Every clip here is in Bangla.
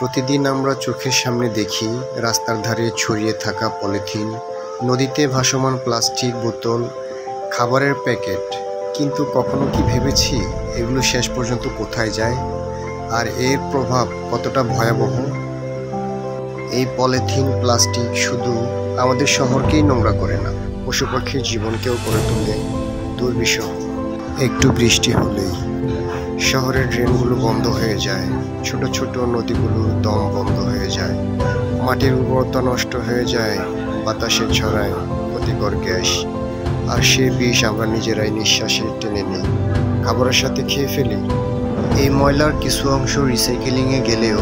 প্রতিদিন আমরা চোখের সামনে দেখি রাস্তার ধারে ছড়িয়ে থাকা পলিথিন, নদীতে ভাসমান প্লাস্টিক বোতল, খাবারের প্যাকেট। কিন্তু কখনো কি ভেবেছি এগুলো শেষ পর্যন্ত কোথায় যায় আর এর প্রভাব কতটা ভয়াবহ? এই পলিথিন, প্লাস্টিক শুধু আমাদের শহরকেই নোংরা করে না, পশু পাখির জীবনকেও করে তোলে দুর্বিষহ। একটু বৃষ্টি হলেই শহরের ড্রেনগুলো বন্ধ হয়ে যায়, ছোট ছোট নদীগুলোর দম বন্ধ হয়ে যায়, মাটির উর্বরতা নষ্ট হয়ে যায়, বাতাসে ছড়ায় ক্ষতিকর গ্যাস, আর সে বিষ আমরা নিজেরাই নিঃশ্বাসে টেনে নিই, খাবারের সাথে খেয়ে ফেলি। এই ময়লার কিছু অংশ রিসাইকেলিংয়ে গেলেও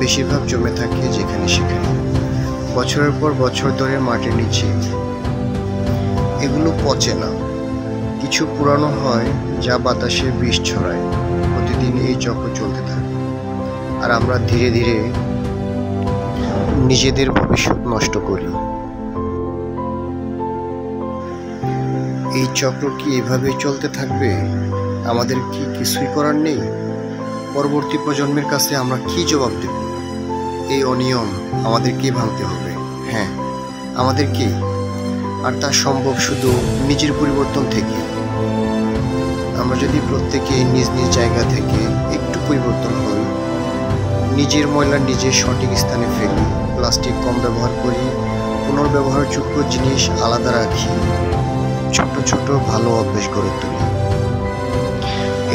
বেশিরভাগ জমে থাকে যেখানে সেখানে, বছরের পর বছর ধরে মাটির নিচে। এগুলো পচে না, কিছু পুরানো হয় যা বাতাসে বিষ ছড়ায়। প্রতিদিন এই চক্র চলতে থাকে, আর আমরা ধীরে ধীরে নিজেদের ভবিষ্যৎ নষ্ট করি। এই চক্র কি এভাবেই চলতে থাকবে? আমাদের কি কিছুই করার নেই? পরবর্তী প্রজন্মের কাছে আমরা কি জবাব দেব? এই অনিয়ম আমাদেরকেই ভাঙতে হবে। হ্যাঁ, আমাদেরকেই। আর তা সম্ভব শুধু নিজের পরিবর্তন থেকে। আমরা যদি প্রত্যেকে নিজ নিজ জায়গা থেকে একটু পরিবর্তন হই, নিজের ময়লা নিজের সঠিক স্থানে ফেলি, প্লাস্টিক কম ব্যবহার করি, পুনর্ব্যবহারযোগ্য জিনিস আলাদা রাখি, ছোট ছোট ভালো অভ্যাস গড়ে তুলি।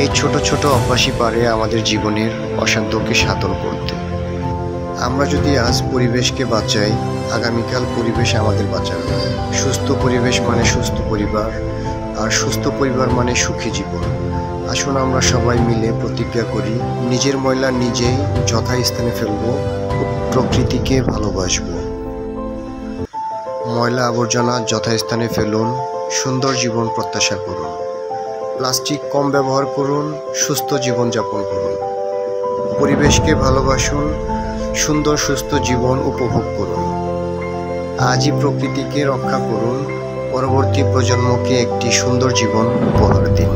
এই ছোট ছোট অভ্যাসই পারে আমাদের জীবনের অশান্তকে সাধন করতে। আমরা যদি আজ পরিবেশকে বাঁচাই, আগামীকাল পরিবেশ আমাদের বাঁচাবে। সুস্থ পরিবেশ মানে সুস্থ পরিবার, আর সুস্থ পরিবার মানে সুখী জীবন। আসুন আমরা সবাই মিলে প্রতিজ্ঞা করি, নিজের ময়লা নিজেই যথাস্থানে ফেলব, প্রকৃতিকে ভালোবাসব। ময়লা আবর্জনা যথাস্থানে ফেলুন, সুন্দর জীবন প্রত্যাশা করুন। প্লাস্টিক কম ব্যবহার করুন, সুস্থ জীবনযাপন করুন। পরিবেশকে ভালোবাসুন, সুন্দর সুস্থ জীবন উপভোগ করুন। আজই প্রকৃতিকে রক্ষা করুন, পরবর্তী প্রজন্মকে একটি সুন্দর জীবন উপহার দিন।